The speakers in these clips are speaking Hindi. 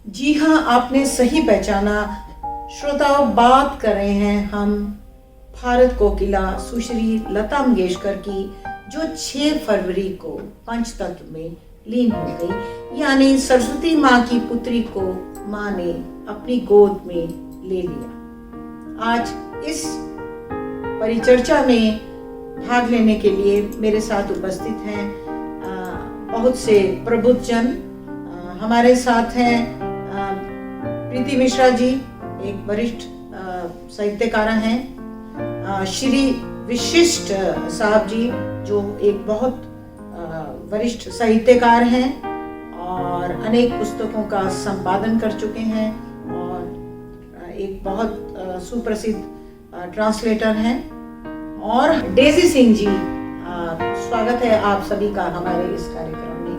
जी हाँ, आपने सही पहचाना। श्रोताओं, बात कर रहे हैं हम भारत कोकिला सुश्री लता मंगेशकर की, जो 6 फरवरी को पंचतत्व में लीन हो गई, यानी सरस्वती माँ की पुत्री को माँ ने अपनी गोद में ले लिया। आज इस परिचर्चा में भाग लेने के लिए मेरे साथ उपस्थित हैं बहुत से प्रबुद्ध जन। हमारे साथ हैं प्रीति मिश्रा जी, एक वरिष्ठ साहित्यकार हैं, श्री विशिष्ट साहब जी जो एक बहुत वरिष्ठ साहित्यकार हैं और अनेक पुस्तकों का संपादन कर चुके हैं और एक बहुत सुप्रसिद्ध ट्रांसलेटर हैं, और डेजी सिंह जी, स्वागत है आप सभी का हमारे इस कार्यक्रम में।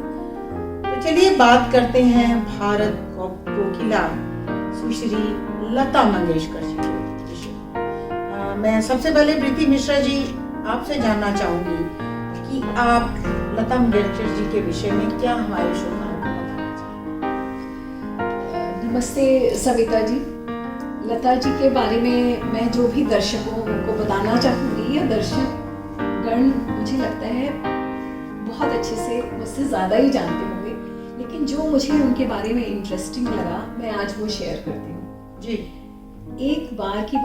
तो चलिए बात करते हैं भारत कोकिला सुश्री लता मंगेशकर जी के विषय। मैं सबसे पहले प्रीति मिश्रा जी आपसे जानना चाहूंगी कि आप लता मंगेशकर जी के विषय में क्या हमारे श्रोताओं को बताना चाहेंगे? नमस्ते सविता जी। लता जी के बारे में मैं जो भी दर्शकों को बताना चाहूँगी, या दर्शक गण मुझे लगता है बहुत अच्छे से मुझसे ज़्यादा ही जानते होंगे, लेकिन जो मुझे उनके बारे में इंटरेस्टिंग लगा मैं आज वो शेयर करती हूँ जी। एक बार की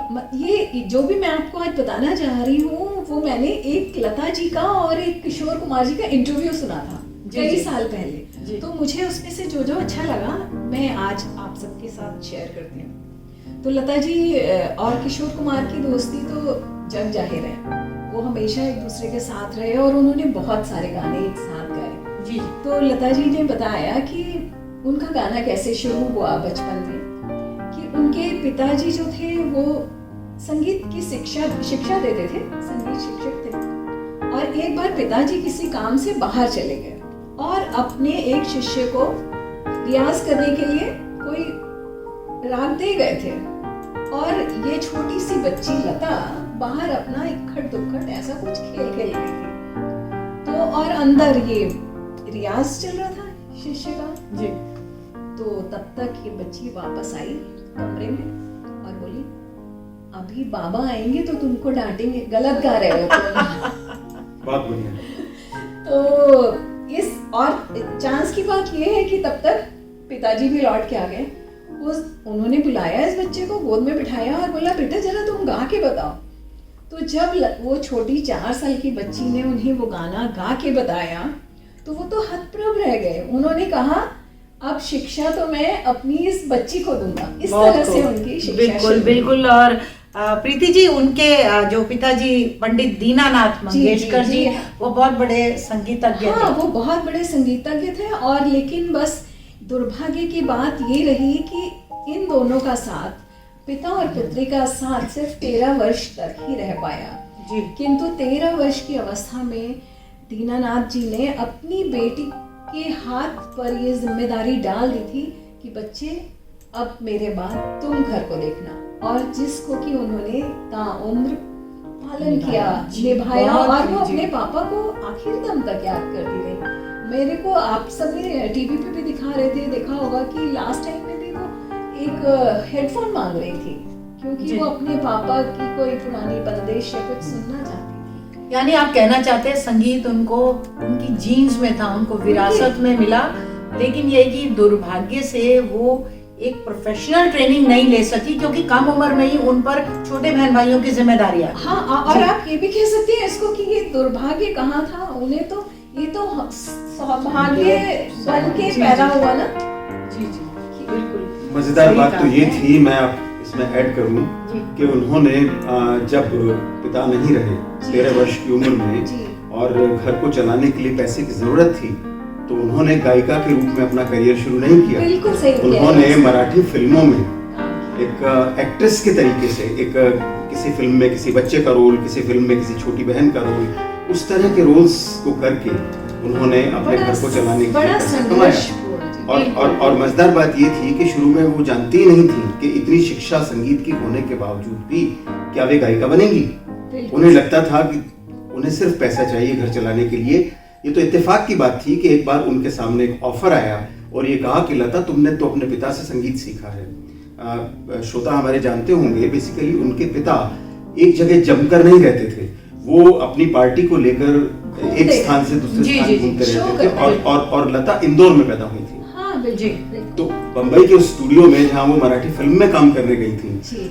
ये जो भी मैं आपको आज बताना चाह रही हूँ वो मैंने एक लता जी का और एक किशोर कुमार जी का इंटरव्यू सुना था कई साल पहले, तो मुझे उसमें से जो अच्छा लगा मैं आज आप सबके साथ शेयर करती हूँ। तो लता जी और किशोर कुमार की दोस्ती तो जग जाहिर है, वो हमेशा एक दूसरे के साथ रहे और उन्होंने बहुत सारे गाने एक साथ गाए जी। तो लता जी ने बताया कि उनका गाना कैसे शुरू हुआ बचपन में, कि उनके पिताजी जो थे वो संगीत की शिक्षा देते थे, संगीत शिक्षक थे, और एक बार पिताजी किसी काम से बाहर चले गए और अपने एक शिष्य को रियाज करने के लिए कोई राग दे गए थे, और ये छोटी सी बच्ची लता बाहर अपना इक्खड़ दुक्खड़ ऐसा कुछ खेल खेल रही थी, तो और अंदर ये रियाज चल रहा था शिष्य का जी। तो तब तक ये बच्ची वापस आई कमरे में और बोली, अभी बाबा आएंगे तो तुमको डांटेंगे, गलत गा रहे हो तुम। बहुत बढ़िया। तो इस और चांस की बात ये है कि तब तक पिताजी भी लौट के आ गए। उन्होंने बुलाया इस बच्चे को, गोद में बिठाया और बोला, बेटा जरा तुम गा के बताओ। तो जब वो छोटी 4 साल की बच्ची ने उन्हें वो गाना गा के बताया तो वो तो हतप्रभ रह गए। उन्होंने कहा, अब शिक्षा तो मैं अपनी इस बच्ची को दूंगा। इस तरह से उनकी शिक्षा बिल्कुल। और प्रीति जी, उनके जो पिताजी पंडित दीनानाथ मंगेशकर जी, वो बहुत बड़े संगीतज्ञ थे। वो बहुत बड़े संगीतज्ञ थे, और लेकिन बस दुर्भाग्य की बात ये रही कि इन दोनों का साथ, पिता और पुत्री का साथ सिर्फ 13 वर्ष तक ही रह पाया जी। किंतु 13 वर्ष की अवस्था में दीनानाथ जी ने अपनी बेटी के हाथ पर ये जिम्मेदारी डाल दी थी कि बच्चे अब मेरे बाद तुम घर को देखना, और जिसको कि उन्होंने ताउम्र पालन किया, निभाया, और वो अपने पापा को आखिर दम तक याद करती रही। मेरे को आप सबने टीवी पे भी दिखा रहे थे, देखा होगा कि लास्ट टाइम में भी वो एक हेडफोन मांग रही थी क्योंकि वो अपने पापा की कोई पुरानी बंदिश या कुछ सुनना चाहती थी। यानी आप कहना चाहते हैं संगीत उनको उनकी जीन्स में था, उनको विरासत में मिला, लेकिन ये कि दुर्भाग्य से वो एक प्रोफेशनल ट्रेनिंग नहीं ले सकी क्योंकि कम उम्र में ही उन पर छोटे बहन भाइयों की जिम्मेदारियां। हाँ, और आप ये भी कह सकते हैं इसको कि ये दुर्भाग्य कहाँ था, उन्हें तो ये तो सौभाग्य बन के पैदा हुआ ना। जी जी, बिल्कुल। मजेदार बात तो ये थी, मैं इसमें ऐड करूं कि उन्होंने जब पिता नहीं रहे 13 वर्ष की उम्र में और घर को चलाने के लिए पैसे की जरूरत थी, तो उन्होंने गायिका के रूप में अपना करियर शुरू नहीं किया। बिल्कुल सही किया। उन्होंने मराठी फिल्मों में एक एक्ट्रेस के तरीके से, एक किसी फिल्म में किसी बच्चे का रोल, किसी फिल्म में किसी छोटी बहन का रोल, उस तरह के रोल्स को करके उन्होंने अपने घर को चलाने के लिए पैसा कमाया। और मजेदार बात ये थी कि शुरू में वो जानती ही नहीं थी कि इतनी शिक्षा संगीत की होने के बावजूद भी क्या वे गायिका बनेंगी। उन्हें लगता था कि उन्हें सिर्फ पैसा चाहिए घर चलाने के लिए। ये तो इत्तेफाक की बात थी कि एक बार उनके सामने एक ऑफर आया और ये कहा कि लता तुमने तो अपने पिता से संगीत सीखा है। श्रोता हमारे जानते होंगे, बेसिकली उनके पिता एक जगह जमकर नहीं रहते थे, वो अपनी पार्टी को लेकर एक स्थान से दूसरे स्थान घूमते रहते थे। और लता इंदौर में पैदा हुई थी। हाँ, तो बंबई के उस स्टूडियो में जहाँ वो मराठी फिल्म में काम करने गई थी,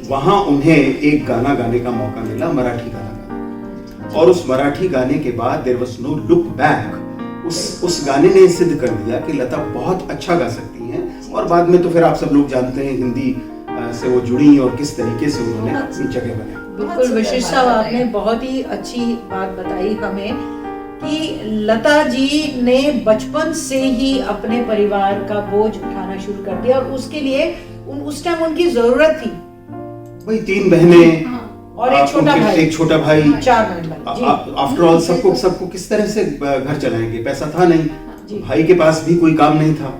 वहां उन्हें एक गाना गाने का मौका मिला, मराठी गाना गाना। और उस मराठी गाने के बाद there was no look back. उस गाने ने सिद्ध कर दिया कि लता बहुत अच्छा गा सकती हैं। और बाद में तो फिर आप सब लोग जानते हैं हिंदी से वो जुड़ी और किस तरीके से उन्होंने अपनी जगह बनाई। बिल्कुल विशिष्ट साहब, आपने बहुत ही अच्छी बात बताई हमें कि लता जी ने बचपन से ही अपने परिवार का बोझ उठाना शुरू कर दिया और उसके लिए उस टाइम उनकी जरूरत थी। वही 3 बहनें और एक छोटा भाई 4 मेंबर। आफ्टर ऑल सबको किस तरह से घर चलाएंगे, पैसा था नहीं, भाई के पास भी कोई काम नहीं था।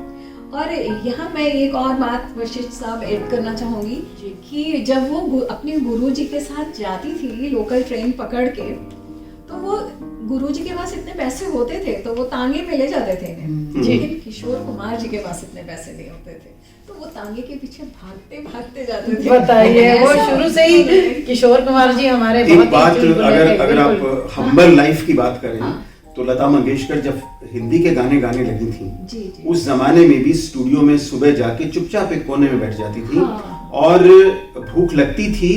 और यहाँ मैं एक और बात वशिष्ठ साहब ऐड करना चाहूंगी कि जब वो अपने गुरुजी के साथ जाती थी लोकल ट्रेन पकड़ के, तो वो गुरुजी के पास इतने पैसे होते थे तो वो तांगे में ले जाते थे, लेकिन किशोर कुमार जी के पास इतने पैसे नहीं होते थे, तो वो तांगे के पीछे भागते भागते जाते थे। बताइए, वो शुरू से ही किशोर कुमार जी हमारे एक बात, अगर आप हम्बल लाइफ की बात करें तो लता मंगेशकर जब हिंदी के गाने गाने लगी थी, उस जमाने में भी स्टूडियो में सुबह जाके चुपचाप एक कोने में बैठ जाती थी। और भूख लगती थी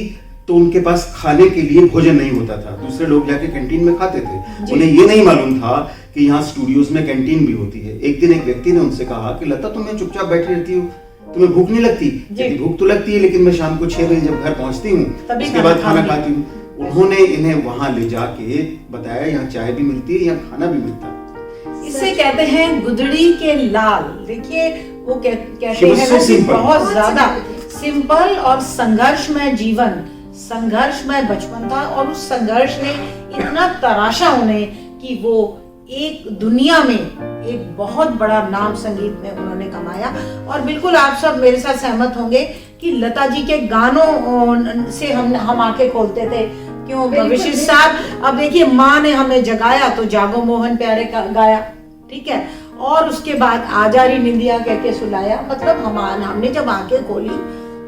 तो उनके पास खाने के लिए भोजन नहीं होता था, दूसरे लोग जाके कैंटीन में खाते थे। उन्हें ये नहीं मालूम था कि यहाँ स्टूडियोज में कैंटीन भी होती है। एक दिन एक व्यक्ति ने उनसे कहा कि लता तुम्हें चुपचाप बैठी रहती हो, तुम्हें भूख नहीं लगती? भूख तो लगती है, लेकिन मैं शाम को 6 बजे जब घर पहुंचती हूँ उसके बाद खाना खाती हूँ। उन्होंने इन्हें वहां ले जाके बताया यहाँ चाय भी मिलती है, यहाँ खाना भी मिलता है। इसे कहते हैं गुदड़ी के लाल। देखिए वो कहते हैं ना कि बहुत ज्यादा सिंपल और संघर्षमय जीवन, संघर्षमय बचपन था और उस संघर्ष ने इतना तराशा उन्हें कि वो एक दुनिया में एक बहुत बड़ा नाम संगीत में उन्होंने कमाया। और बिल्कुल आप सब मेरे साथ सहमत होंगे कि लता जी के गानों से हम आंखें खोलते थे। क्यों विशिष्ट साहब, अब देखिए माँ ने हमें जगाया तो जागो मोहन प्यारे का गाया, ठीक है, और उसके बाद आजारी निंदिया कह के सुलाया। मतलब हमने जब आंखें खोली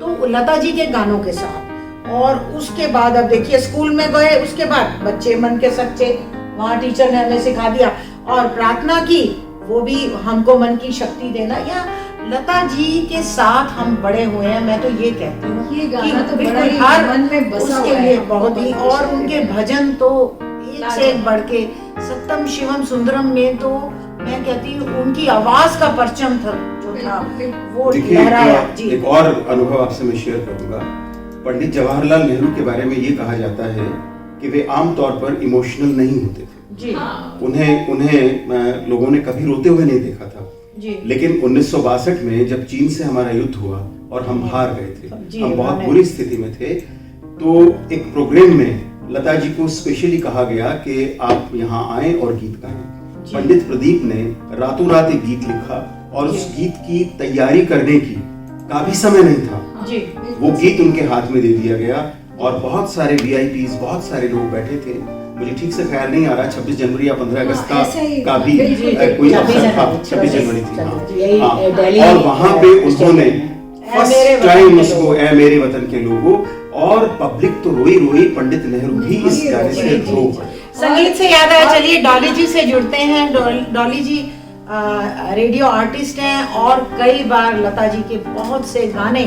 तो लता जी के गानों के साथ, और उसके बाद अब देखिए स्कूल में गए, उसके बाद बच्चे मन के सच्चे, वहाँ टीचर ने हमें सिखा दिया, और प्रार्थना की, वो भी हमको मन की शक्ति देना। या लता जी के साथ हम बड़े हुए हैं। मैं तो ये कहती हूँ ये गाना तो बिल्कुल बड़ा ही हर मन में बसा उसके हुआ है। लिए बहुत ही, और उनके भजन तो एक से एक बढ़ के, सत्यम शिवम सुंदरम में तो मैं कहती हूँ उनकी आवाज का परचम था जो था वो लहराया। एक और अनुभव आपसे मैं शेयर करूंगा। पंडित जवाहरलाल नेहरू के बारे में ये कहा जाता है कि वे आमतौर पर इमोशनल नहीं होते थे जी। उन्हें लोगों ने कभी रोते हुए नहीं देखा था जी। लेकिन 1962 में जब चीन से हमारा युद्ध हुआ और हम हार गए थे, हम बहुत बुरी स्थिति में थे, तो एक प्रोग्राम में लता जी को स्पेशली कहा गया कि आप यहाँ आए और गीत गाएं। पंडित प्रदीप ने रातों रात एक गीत लिखा और उस गीत की तैयारी करने की काफी समय नहीं था जी। वो गीत उनके हाथ में दे दिया गया और बहुत सारे VIPs, बहुत सारे लोग बैठे थे। मुझे ठीक से ख्याल नहीं आ रहा 26 जनवरी या 15 अगस्त का भी कोई अवसर था, 26 जनवरी थी। हाँ, और वहां पे उन्होंने फर्स्ट टाइम उसको ए मेरे वतन के लोगों, और पब्लिक तो रोई रोई, पंडित नेहरू भी इस गाने से रो पड़े। संगीत से याद आया, चलिए डॉली जी से जुड़ते हैं। डॉली जी रेडियो आर्टिस्ट हैं और कई बार लता जी के बहुत से गाने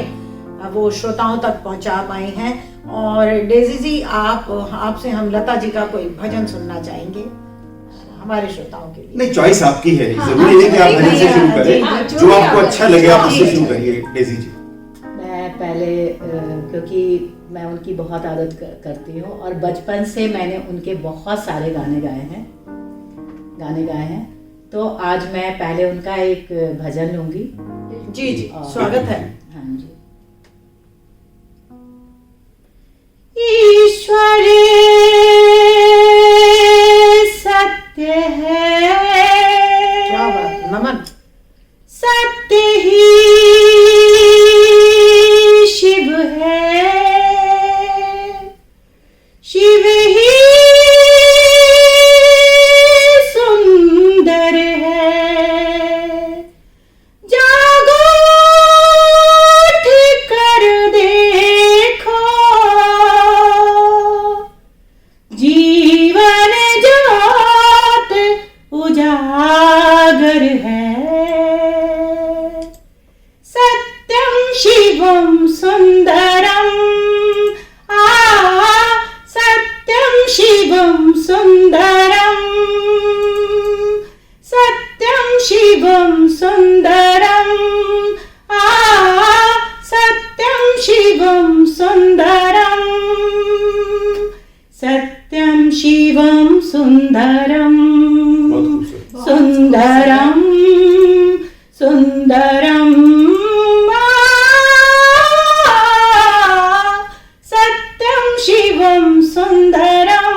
वो श्रोताओं तक पहुंचा पाए हैं। और डेजी जी, आपसे हम लता जी का कोई भजन सुनना चाहेंगे हमारे श्रोताओं के लिए। नहीं, चॉइस आपकी है, जरूरी नहीं कि आप भजन से शुरू करें, जो आपको अच्छा लगे आप उससे शुरू करिए। डेजी जी, मैं पहले क्योंकि मैं उनकी बहुत आदत करती हूँ और बचपन से मैंने उनके बहुत सारे गाने गाए हैं, तो आज मैं पहले उनका एक भजन लूंगी। जी जी, स्वागत है। हाँ जी। ईश्वर सत्य है, क्या बात, नमन। सत्य ही शिव है, शिव ही सुंदर है, जा सुन्दरं सत्यं शिवं सुन्दरं बहुत खूबसूरत। सुन्दरं सुन्दरं सत्यं शिवं सुन्दरं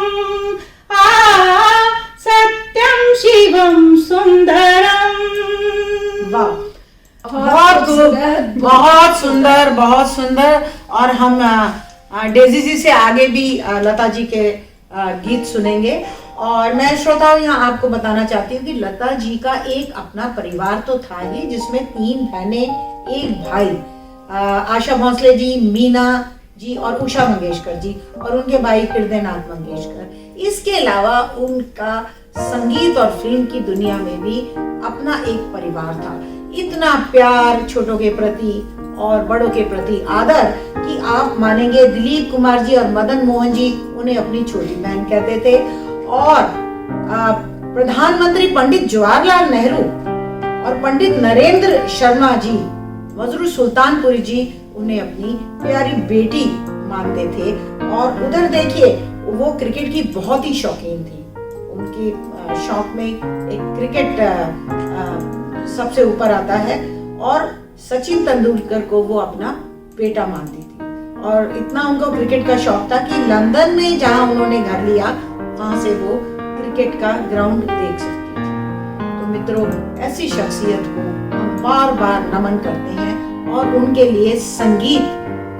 सत्यं शिवं सुन्दरं। वाह, बहुत बहुत सुंदर, बहुत सुंदर। और हम डेजी जी से आगे भी लता जी के गीत सुनेंगे। और मैं श्रोताओं यहाँ आपको बताना चाहती हूँ कि लता जी का एक अपना परिवार तो था ही, जिसमें 3 बहनें, 1 भाई, आशा भोसले जी, मीना जी और उषा मंगेशकर जी, और उनके भाई हृदयनाथ मंगेशकर। इसके अलावा उनका संगीत और फिल्म की दुनिया में भी अपना एक परिवार था। इतना प्यार छोटों के प्रति और बड़ों के प्रति आदर कि आप मानेंगे दिलीप कुमार जी और मदन मोहन जी उन्हें अपनी छोटी बहन कहते थे। और प्रधानमंत्री पंडित जवाहरलाल नेहरू और पंडित नरेंद्र शर्मा जी, मजरू सुल्तानपुरी जी उन्हें अपनी प्यारी बेटी मानते थे। और उधर देखिए, वो क्रिकेट की बहुत ही शौकीन थी। उनकी शौक में एक क्रिकेट सबसे ऊपर आता है, और सचिन तेंदुलकर को वो अपना बेटा मानती थी। और इतना उनको क्रिकेट का शौक था कि लंदन में जहां उन्होंने घर लिया, वहां से वो क्रिकेट का ग्राउंड देख सकती थी। तो मित्रों, ऐसी शख्सियत को हम बार बार नमन करते हैं। और उनके लिए संगीत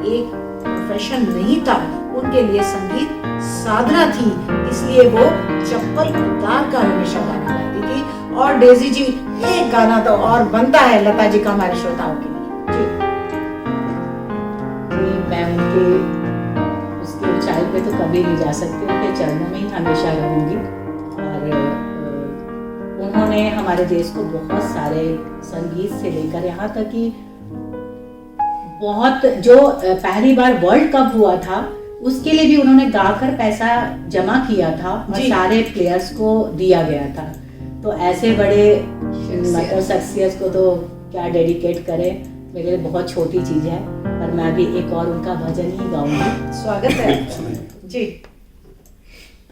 एक प्रोफेशन नहीं था, उनके लिए संगीत साधना थी। इसलिए वो चप्पल उतार कर हमेशा गाना गाती थी। और डेजी जी, एक गाना तो और बनता है लता जी का हमारे श्रोताओं के लिए। जी, मैं उनके उसकी ऊंचाई पे तो कभी नहीं जा सकती, उनके चरणों में ही हमेशा रहूंगी। और उन्होंने हमारे देश को बहुत सारे संगीत से लेकर यहाँ तक कि बहुत जो पहली बार वर्ल्ड कप हुआ था, उसके लिए भी उन्होंने गाकर पैसा जमा किया था और सारे प्लेयर्स को दिया गया था। तो ऐसे बड़े मतलब शख्सियत को तो क्या डेडिकेट करें, मेरे लिए बहुत छोटी चीज है। पर मैं भी एक और उनका भजन ही गाऊंगी। स्वागत है जी।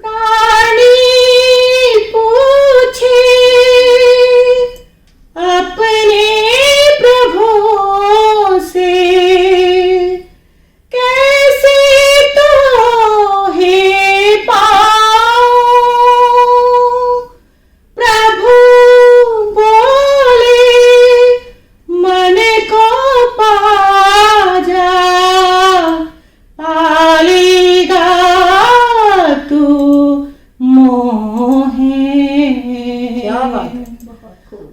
प्राणी पूछे अपने प्रभु से, कैसे तो हे पाऊं। प्रभु बोले मन को पा जा, पालेगा तू मोहे। क्या बात है, बहुत खूब।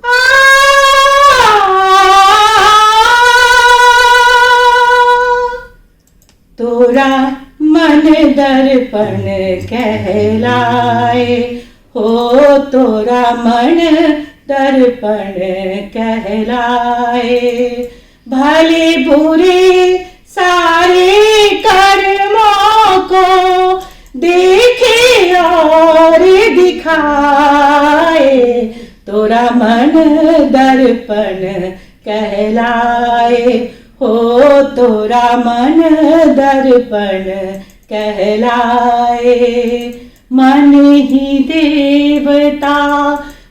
तोरा मन दर्पण कहलाए हो, तोरा मन दर्पण कहलाए। भले बुरे सारे कर्मों को देखे और दिखाए। तोरा मन दर्पण कहलाए हो, तोरा मन दर्पण कहलाए। मन ही देवता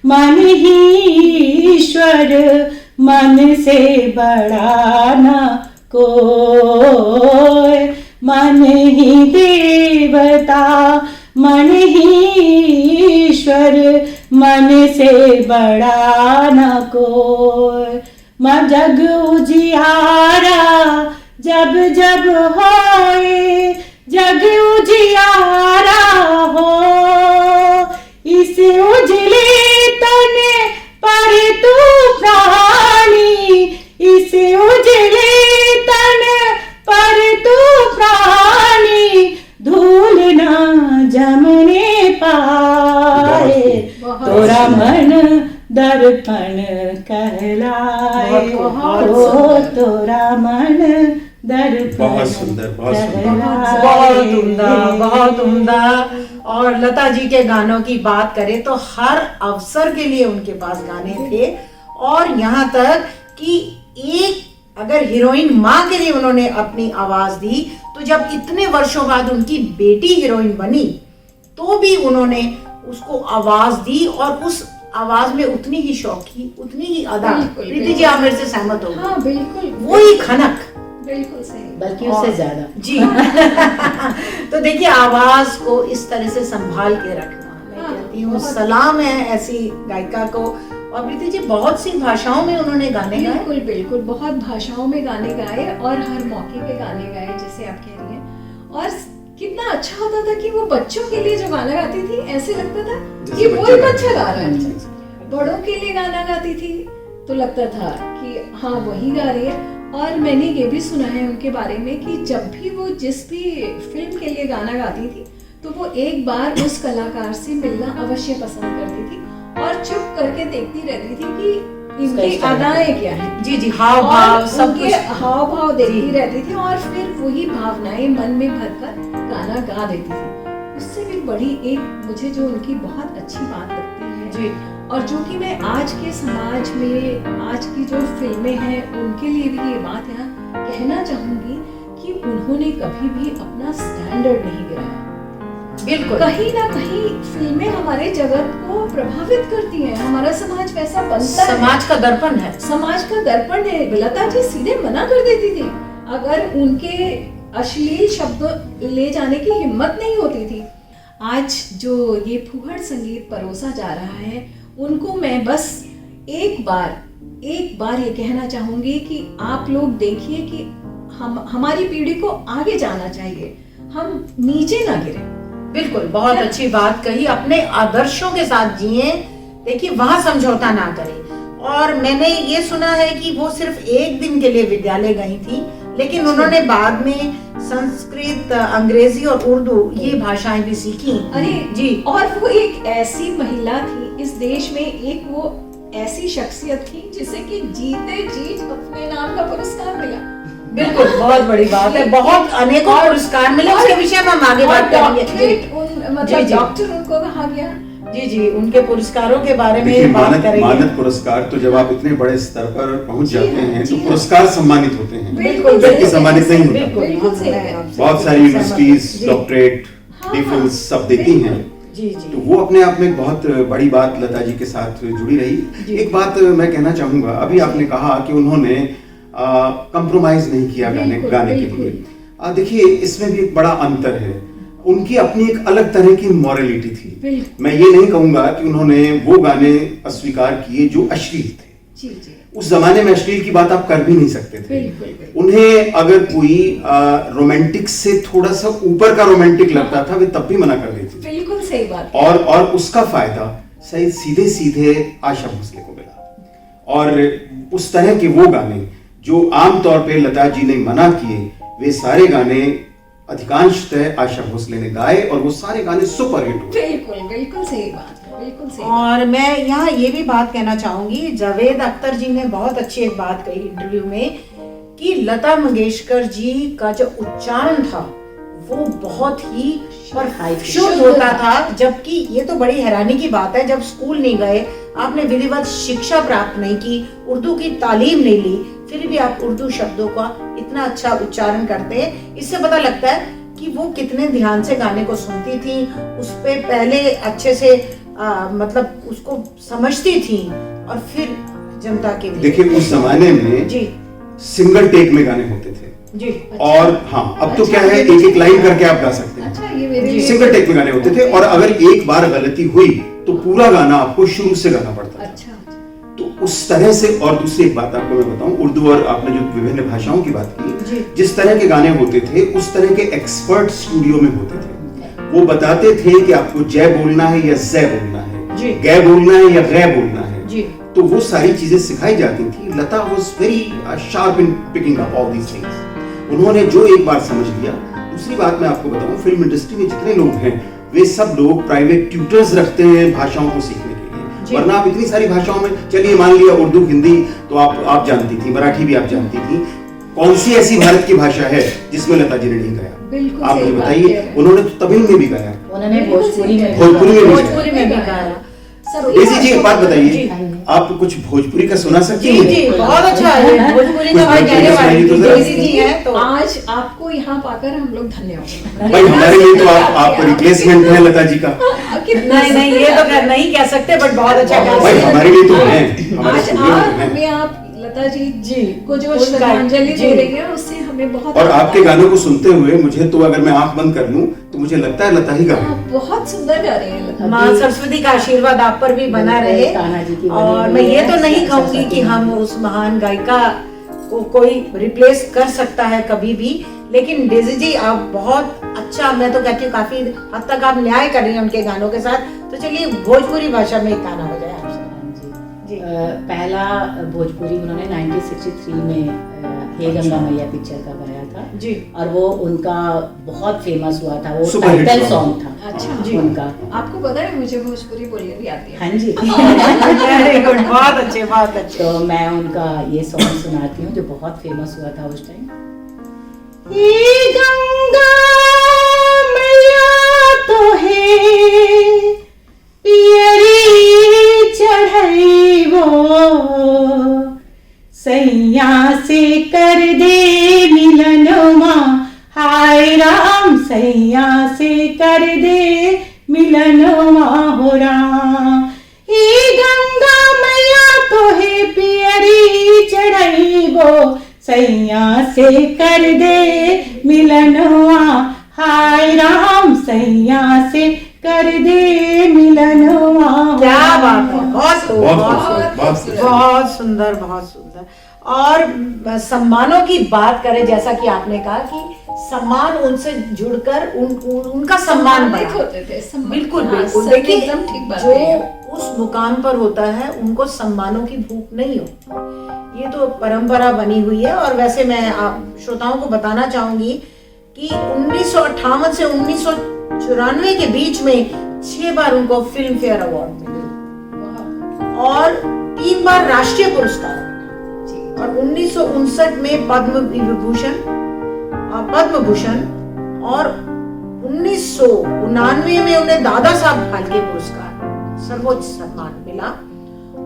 मन ही ईश्वर, मन से बड़ा न कोई। मन ही देवता मन ही ईश्वर, मन से बड़ा न कोई। जग उजियारा जब जब होए, जग उजियारा हो। इस उजले तन पर तू प्राणी, इस उजले तन पर तू प्राणी, धूल ना जमने पाए। तोरा मन दर्पण कहलाए हो, तोरा मन दर्पण। बहुत सुंदर, बहुत सुंदर, बहुत उम्दा, बहुत उम्दा। और लता जी के गानों की बात करें तो हर अवसर के लिए उनके पास गाने थे। और यहाँ तक कि एक अगर हीरोइन माँ के लिए उन्होंने अपनी आवाज दी, तो जब इतने वर्षों बाद उनकी बेटी हीरोइन बनी तो भी उन्होंने उसको आवाज दी, और उस आवाज में उतनी ही शौकी, उतनी ही अदा। बिल्कुल, प्रीति जी, आप मेरे से सहमत हो? हाँ बिल्कुल, वो ही खनक, बिल्कुल सही, बल्कि उससे ज्यादा। जी। तो देखिए, आवाज को इस तरह से संभाल के रखना, मैं कहती हूँ सलाम है ऐसी गायिका को। और प्रीति जी, बहुत सी भाषाओं में उन्होंने गाने गाए। बिल्कुल बिल्कुल, बहुत भाषाओं में गाने गाए और हर मौके पे गाने गाए, जैसे आप कह रही हैं। और कितना अच्छा होता था कि वो बच्चों के लिए जो गाना गाती थी, ऐसे लगता था कि वो ही बच्चा गा रहा है। बड़ों के लिए गाना गाती थी तो लगता था कि हाँ वही गा रही है। और मैंने ये भी सुना है उनके बारे में कि जब भी वो जिस भी फिल्म के लिए गाना गाती थी तो वो एक बार उस कलाकार से मिलना अवश्य पसंद करती थी और चुप करके देखती रहती थी कि इनकी अदाएं क्या हैं। जी जी, हाव भाव सब उनके हाव भाव देखती रहती थी और फिर वही भावनाएं मन में भरकर गाना गा देती थी। उससे भी बड़ी एक मुझे जो उनकी बहुत अच्छी बात लगती है जी, और जो कि मैं आज के समाज में, आज की जो फिल्में हैं उनके लिए भी ये बात यहाँ कहना चाहूंगी कि उन्होंने कभी भी अपना स्टैंडर्ड नहीं गिराया। बिल्कुल। कहीं ना कहीं फिल्में हमारे जगत को प्रभावित करती हैं, हमारा समाज वैसा बनता है, समाज का दर्पण है। समाज का दर्पण है। लता जी सीधे मना कर देती थी अगर उनके अश्लील शब्द ले जाने की हिम्मत नहीं होती थी। आज जो ये फूहड़ संगीत परोसा जा रहा है, उनको मैं बस एक बार ये कहना चाहूंगी कि आप लोग देखिए कि हमारी पीढ़ी को आगे जाना चाहिए, हम नीचे ना गिरे। बिल्कुल, बहुत अच्छी बात कही। अपने आदर्शों के साथ जिए, देखिए वहां समझौता ना करें। और मैंने ये सुना है कि वो सिर्फ एक दिन के लिए विद्यालय गई थी, लेकिन उन्होंने बाद में संस्कृत, अंग्रेजी और उर्दू ये भाषाएं भी सीखी। अरे जी, और वो एक ऐसी महिला थी इस देश में, एक वो ऐसी शख्सियत थी जिसे कि जीते जी अपने नाम का पुरस्कार मिला। बिल्कुल, बहुत बड़ी बात है। बहुत अनेकों पुरस्कार मिले, उसके विषय में हम आगे बात करेंगे। मतलब डॉक्टर उनको कहा गया। जी जी, उनके पुरस्कारों के बारे देखिए, में बात करेंगे। मानद पुरस्कार तो जब आप इतने बड़े स्तर पर पहुंच जी जाते हाँ, हैं जी तो हाँ। पुरस्कार सम्मानित होते हैं, बिल्कुल, व्यक्ति बिल्कुल, सम्मानित नहीं होता। बिल्कुल, बिल्कुल सही मैं है। आपसे बहुत सारी सहमत यूनिवर्सिटीज हूँ। डॉक्टरेट, हाँ, डिफेंस हाँ, सब देती हैं। जी जी, तो वो अपने आप में एक बहुत बड़ी बात लता जी के साथ जुड़ी जी। रही। एक बात मैं कहना चाहूंगा, अभी आपने कहा कि उन्होंने कंप्रोमाइज नहीं किया गाने बिल्कुल, गाने के बिल्कुल। लिए। देखिए, इसमें भी एक बड़ा अंतर है। उनकी अपनी एक अलग तरह की मॉरलिटी थी। बिल्कुल। मैं ये नहीं कहूंगा कि उन्होंने वो गाने अस्वीकार किए जो अश्लील थे। जी जी, उस जमाने में अश्लील की बात आप कर भी नहीं सकते थे। बिल्कुल, बिल्कुल। उन्हें अगर कोई रोमांटिक से थोड़ा सा ऊपर का रोमांटिक लगता था, वे तब भी मना कर देती थी। बिल्कुल सही बात। और उसका फायदा सही सीधे सीधे आशा भोसले को मिला। और उस तरह के वो गाने जो आमतौर पे लता जी ने मना किए, वे सारे गाने अधिकांशतः आशा भोसले ने गाए और वो सारे गाने सुपर हिट हुए। बिल्कुल बिल्कुल सही बात है, बिल्कुल सही। और मैं यहाँ ये भी बात कहना चाहूंगी, जावेद अख्तर जी ने बहुत अच्छी एक बात कही इंटरव्यू में कि लता मंगेशकर जी का जो उच्चारण था वो बहुत ही शुद्ध होता था। जबकि ये तो बड़ी हैरानी की बात है, जब स्कूल नहीं गए, आपने विधिवत शिक्षा प्राप्त नहीं की, उर्दू की तालीम नहीं ली, फिर भी आप उर्दू शब्दों का इतना अच्छा उच्चारण करते हैं। इससे पता लगता है कि वो कितने ध्यान से गाने को सुनती थी, उस पे पहले अच्छे से मतलब उसको समझती थी और फिर जनता के लिए। देखिए, उस जमाने में जी सिंगल टेक में गाने होते थे। जी, और हाँ, अब तो क्या है, एक एक लाइन करके आप गा सकते हैं। अच्छा, ये मेरे लिए सिंगल टेक में गाने होते थे और अगर एक बार गलती हुई तो पूरा गाना आपको शुरू से गाना पड़ता था। अच्छा, तो उस तरह से। और दूसरी एक बात आपको मैं बताऊं, उर्दू और आपने जो विभिन्न भाषाओं की बात जी। की, जिस तरह के गाने होते थे उस तरह के एक्सपर्ट स्टूडियो में होते थे। वो बताते थे कि आपको जय बोलना है या जय बोलना जी। है, गै बोलना है या गै बोलना है। जी। तो वो सारी चीजें सिखाई जाती थी। Lata was very sharp in picking up all these things. उन्होंने जो एक बार समझ लिया। दूसरी बात मैं आपको बताऊं, फिल्म इंडस्ट्री में जितने लोग हैं वे सब लोग प्राइवेट ट्यूटर्स रखते हैं भाषाओं को सीखने के लिए। वरना आप इतनी सारी भाषाओं में, चलिए मान लिया उर्दू हिंदी तो आप जानती थी, मराठी भी आप जानती थी, कौन सी ऐसी भारत की भाषा है जिसमें लता जी ने नहीं गाया? बिल्कुल आप मुझे सही बात बताइए। कह रहे हैं। उन्होंने तो तमिल में भी गाया, उन्होंने भोजपुरी में भोजपुरी में भी भोजपुरी में भी गाया। सभी देसी जी एक बात जी। बताइए, आप कुछ भोजपुरी का सुना सकती जी हैं? जी बहुत अच्छा है ये भोजपुरी कुछ का मैं कहने वाली थी, भोजपुरी डेजी जी हैं तो आज आपको यहाँ पाकर हम लोग धन्य हो गए। भाई हमारे लिए तो आप रिप्लेसमेंट है लता जी का। नहीं नहीं ये तो नहीं कह सकते बट बहुत अच्छा गा भाई सकते हैं। हमारे लिए तो है, हमारे आज स्टूडियो में तो है। हमें आप लता जी जी को जो उनका- श्रद्धांजलि जी। दे रही है उससे हमें बहुत और आपके गानों को सुनते हुए मुझे तो अगर मैं आंख बंद कर लूं तो मुझे लगता है लता ही गा रही है। आप बहुत सुंदर गा रहे हैं लता। माँ सरस्वती का आशीर्वाद आप पर भी बना रहे। कान्हा जी की बनी और हुई मैं ये है, तो नहीं कहूंगी सरस्वती कि हम माँ। उस महान गायिका को कोई रिप्लेस कर सकता है कभी भी, लेकिन डेजी जी आप बहुत अच्छा, मैं तो कहती हूँ काफी हद तक आप न्याय कर रही हैं उनके गानों के साथ। तो चलिए भोजपुरी भाषा में एक गाना हो जाए आपसे। जी। पहला भोजपुरी उन्होंने 1963 में हे गंगा मैया पिक्चर का गाया था जी और वो उनका बहुत फेमस हुआ था, वो super hit title song. Song था अच्छा जी। उनका। आपको पता है मुझे भोजपुरी बोलने भी आती है। हाँ जी। वेरी गुड, बहुत अच्छे बहुत अच्छे। तो मैं उनका ये सॉन्ग सुनाती हूँ जो बहुत फेमस हुआ था उस टाइम। हे गंगा मैया तो है पियरी चढ़ाइबो, सैया से कर दे मिलनमा, हाय राम सैया से कर दे मिलनमा हो राम। हे गंगा मैया तो है पियरी चढ़ाइबो, सैया से कर दे मिलनवा, हाय राम सैया से कर दे मिलनवा। क्या बात है, बहुत बहुत बहुत सुंदर बहुत सुंदर। और सम्मानों की बात करें, जैसा कि आपने कहा कि सम्मान उनसे जुड़कर उनका सम्मान सम्मानित बढ़ा। होते थे, सम्मान। बिल्कुल हाँ, बिल्कुल। सर, देखिए एकदम ठीक बात जो है। उस मुकाम पर होता है उनको सम्मानों की भूख नहीं होती, ये तो परंपरा बनी हुई है। और वैसे मैं आप श्रोताओं को बताना चाहूंगी कि 1958 से 1994 के बीच में 6 बार उनको फिल्म फेयर अवार्ड मिले और 3 बार राष्ट्रीय पुरस्कार मिला। और 1959 में पद्म भूषण और 1999 में उन्हें दादा साहब फाल्के पुरस्कार सर्वोच्च सम्मान मिला।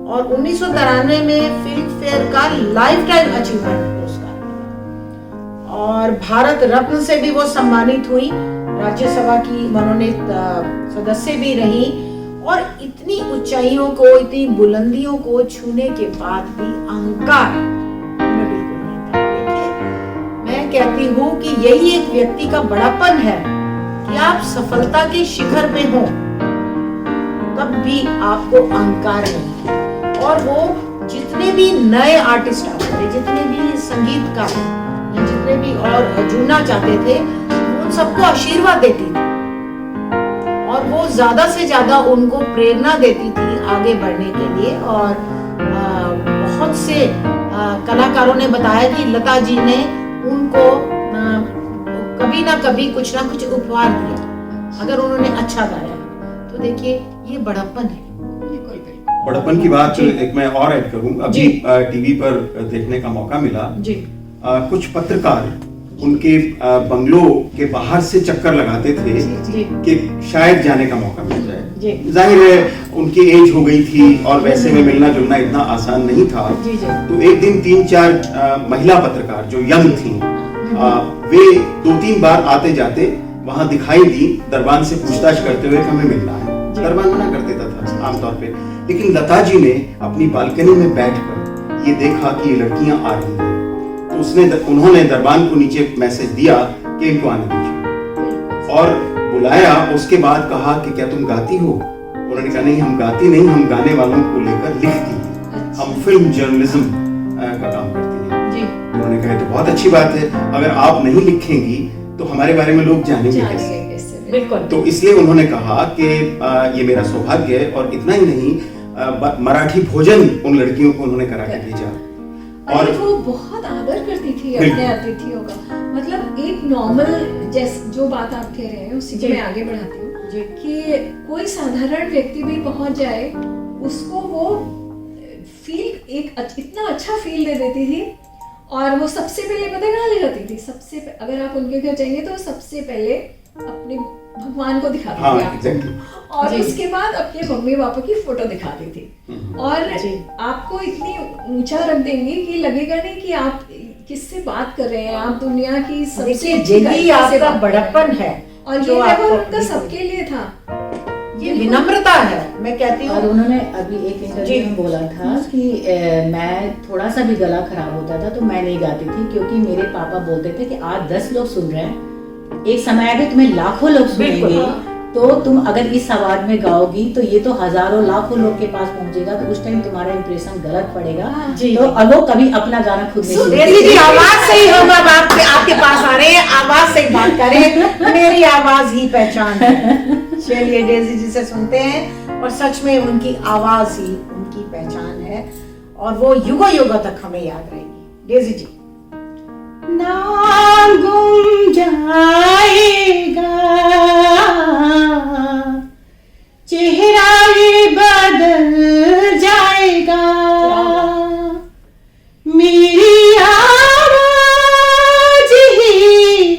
और 1993 में फिल्म फेयर का लाइफ टाइम अचीवमेंट पुरस्कार मिला। और भारत रत्न से भी वो सम्मानित हुई, राज्यसभा की मनोनीत सदस्य भी रही। और इतनी ऊंचाइयों को, इतनी बुलंदियों को छूने के बाद भी अहंकार उनमें बिल्कुल नहीं था। देखिए मैं कहती हूँ कि यही एक व्यक्ति का बड़ापन है कि आप सफलता के शिखर में हो तब भी आपको अहंकार नहीं है। और वो जितने भी नए आर्टिस्ट आते थे, जितने भी संगीतकार या जितने भी और जुड़ना चाहते थे, उन सबको आशीर्वाद देती थी और वो ज्यादा से ज्यादा उनको प्रेरणा देती थी आगे बढ़ने के लिए। और बहुत से कलाकारों ने बताया कि लता जी ने उनको कभी ना कभी कुछ ना कुछ उपहार दिया अगर उन्होंने अच्छा गाया। तो देखिए ये बड़प्पन है। बिल्कुल बिल्कुल। बड़प्पन की बात जी। एक मैं और ऐड करूं, अभी जी। टीवी पर देखने का मौका मिला। जी कुछ पत्रकार उनके बंगलों के बाहर से चक्कर लगाते थे जी कि शायद जाने का मौका मिल जाए। जी। जाहिर है उनकी एज हो गई थी और वैसे में मिलना जुलना इतना आसान नहीं था। जी जी तो एक दिन 3-4 महिला पत्रकार जो यंग थी, वे 2-3 बार आते जाते वहां दिखाई दी, दरबान से पूछताछ करते हुए कि हमें मिलना है। दरबान मना कर देता था आमतौर पे, लेकिन लता जी ने अपनी बालकनी में बैठकर ये देखा कि ये लड़कियां आ रही हैं, तो उन्होंने दरबान को नीचे मैसेज दिया कि इनको आने दीजिए और बुलाया। उसके बाद कहा कि क्या तुम गाती हो? उन्होंने कहा नहीं, हम गाती नहीं, हम गाने वालों को लेकर लिखती हैं, हम फिल्म जर्नलिज्म का काम करती हैं। जी उन्होंने कहा तो बहुत अच्छी बात है, अगर आप नहीं लिखेंगी तो हमारे बारे में लोग जानेंगे कैसे? बिल्कुल। तो इसलिए उन्होंने कहा कि ये मेरा सौभाग्य है। और इतना ही नहीं, मराठी भोजन उन लड़कियों को उन्होंने करा के भेजा। और वो बहुत आदर करती थी अपने अतिथियों का। मतलब एक नॉर्मल जैसे जो बात आप कह रहे हैं उसी को मैं आगे बढ़ाती हूँ कि कोई साधारण व्यक्ति भी पहुंच जाए उसको वो फील इतना अच्छा फील दे देती थी। और वो सबसे पहले पता कहाँ ले जाती थी? अगर आप उनके घर जाएंगे तो सबसे पहले अपने भगवान को दिखाती हाँ, थी आपको। exactly. और जी। उसके बाद अपने मम्मी पापा की फोटो दिखाती थी और जी। आपको इतनी ऊंचा रख देंगे कि लगेगा नहीं कि आप किससे बात कर रहे हैं, आप दुनिया की सबसे देखिए अच्छी यही गायिका से आपका बात कर रहे हैं। बड़प्पन है और जो ये आपको लेवल उनका बिल्कुल- सबके लिए था। ये विनम्रता है, मैं कहती और हूँ। उन्होंने अभी एक जी। इंटरव्यू में बोला था कि मैं थोड़ा सा भी गला खराब होता था तो मैं नहीं गाती थी, क्योंकि मेरे पापा बोलते थे कि आज 10 लोग सुन रहे हैं, एक समय आएगा तुम्हें लाखों लोग बिल्कुल, सुनेंगे, हाँ। तो तुम अगर इस आवाज में गाओगी तो ये तो हजारों लाखों लोग के पास पहुंचेगा, तो उस टाइम तुम्हारा इंप्रेशन गलत पड़ेगा। जी। तो अब वो कभी अपना गाना खुद नहीं सुनते डेजी जी थे। आवाज से ही हम अब आपके पास आ रहे हैं, आवाज से ही बात करें, मेरी आवाज ही पहचान है। चलिए डेजी जी से सुनते हैं, और सच में उनकी आवाज ही उनकी पहचान है और वो युगों युगों तक हमें याद रहेगी। डेजी जी। ना गुम जाएगा चेहरा ये बदल जाएगा, मेरी आवाज ही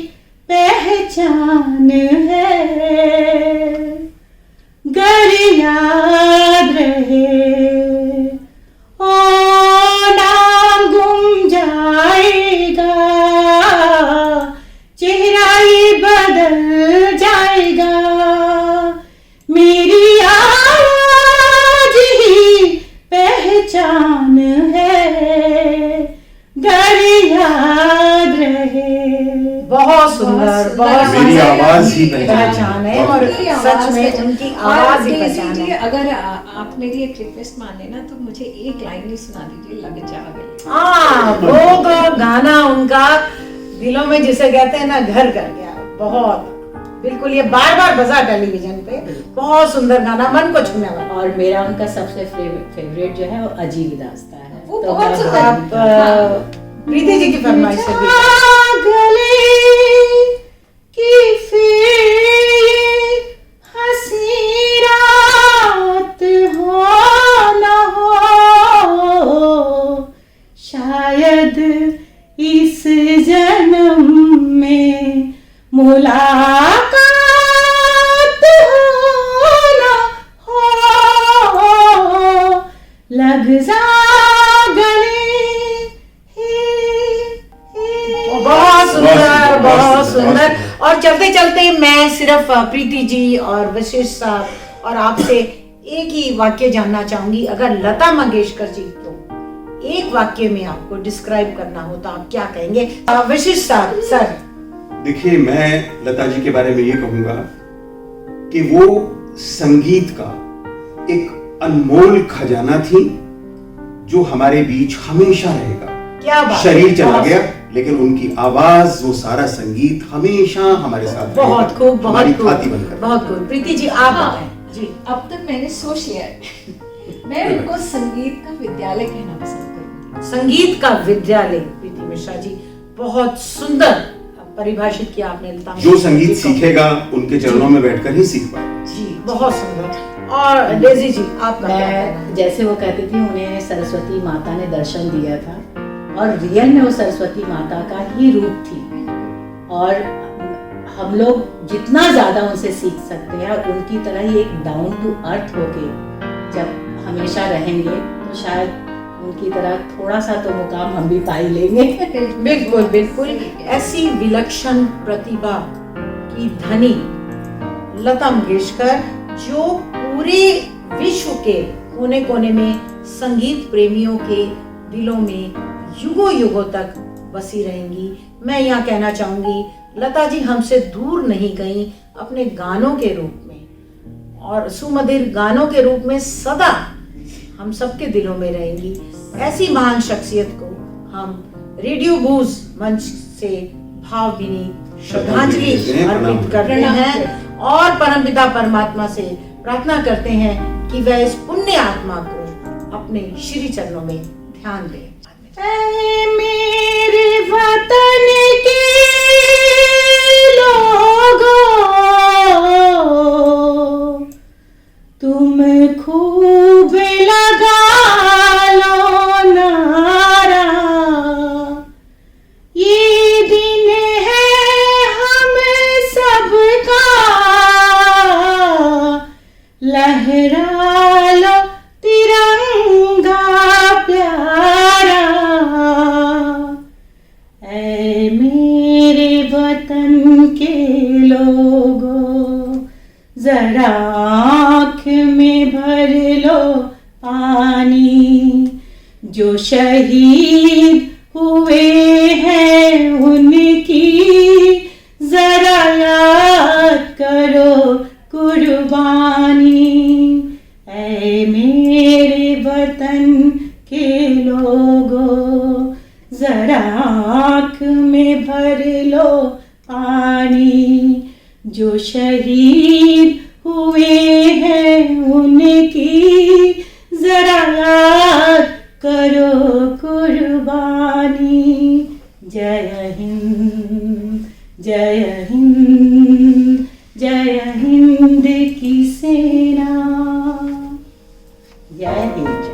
पहचान है, गर याद रहे ओ नाम गुम जाएगा, चेहरा ये बदल जाएगा, मेरी आवाज ही पहचान है, गर याद रहे। बहुत सुंदर, बहुत मेरी सुंदर। आवाज ही पहचान है, और उनकी सच आवाज में पहचान। उनकी और आवाज ही डेजी पहचान जी, है। अगर आप मेरी एक रिक्वेस्ट मान लेना तो मुझे एक लाइन ही सुना दीजिए, लग जा गई। हाँ, वो तो गाना उनका दिलों में जिसे कहते हैं ना घर कर गया। बहुत बिल्कुल, ये बार बार बजा टेलीविजन पे, बहुत सुंदर गाना, मन को छूने वाला। और मेरा उनका सबसे फेवरेट जो है वो अजीब दास्तां है। वो तो बहुत मैं सुंदर। आप प्रीति जी की फरमाइश से भी गले की फिर हंसी रात हो न हो, शायद इस जन्म में मुलाकात हो न हो, लग जा गले बहुत सुंदर, बहुत बहुत सुंदर। सुंदर। और चलते चलते मैं सिर्फ प्रीति जी और वशिष्ठ साहब और आपसे एक ही वाक्य जानना चाहूंगी। अगर लता मंगेशकर जी को एक वाक्य में आपको डिस्क्राइब करना हो तो आप क्या कहेंगे? वशिष्ठ साहब सर। देखिए, मैं लता जी के बारे में ये कहूंगा कि वो संगीत का एक अनमोल खजाना थी जो हमारे बीच हमेशा रहेगा। क्या बात, शरीर चला बहुत गया लेकिन उनकी आवाज, वो सारा संगीत हमेशा हमारे साथ बहुत रहेगा, खूब, हमारी बहुत खाती खूब, बनकर। बहुत खूब। प्रीति जी आप हाँ। बताएं जी। अब तक मैंने सोच लिया है मैं उनको संगीत का विद्यालय कहना पसंद करूंगी। संगीत का विद्यालय, प्रीति मिश्रा जी, बहुत सुंदर परिभाषित किया आपने लता जो मंगेशकर संगीत जी को। सीखेगा उनके चरणों में बैठकर ही सीख पाएगा। जी बहुत सुंदर। और डेजी जी आपका क्या कहना है? मैं जैसे वो कहती थी उन्हें सरस्वती माता ने दर्शन दिया था, और रियल में वो सरस्वती माता का ही रूप थी, और हम लोग जितना ज्यादा उनसे सीख सकते हैं और उनकी तरह ही एक डाउन टू अर्थ होके जब हमेशा रहेंगे तो शायद उनकी तरह थोड़ा सा तो मुकाम हम भी पा ही लेंगे। बिल्कुल बिल्कुल। ऐसी विलक्षण प्रतिभा की धनी लता मंगेशकर जो पूरे विश्व के कोने कोने में संगीत प्रेमियों के दिलों में युगों युगों तक बसी रहेंगी। मैं यहाँ कहना चाहूंगी लता जी हमसे दूर नहीं गई अपने गानों के रूप में, और सुमधुर गानों के रूप में सदा हम सबके दिलों में रहेंगी। ऐसी महान शख्सियत को हम रेडियो बूज मंच से भावभीनी श्रद्धांजलि अर्पित करते हैं और परमपिता परमात्मा से प्रार्थना करते हैं कि वह इस पुण्य आत्मा को अपने श्री चरणों में ध्यान दें। ऐ मेरे वतन के लोगों, तुम खूब लगा लो नारा, ये दिन है हम सबका लोगों, जरा आँख में भर लो पानी। जो शहीद हुए हैं उनकी जरा याद करो कुर्बानी। ऐ मेरे वतन के लोगों, जरा आँख में भर लो पानी। जो शहीद हुए हैं उनकी जरा याद करो कुर्बानी। जय हिंद, जय हिंद, जय हिंद की सेना। जय हिंद।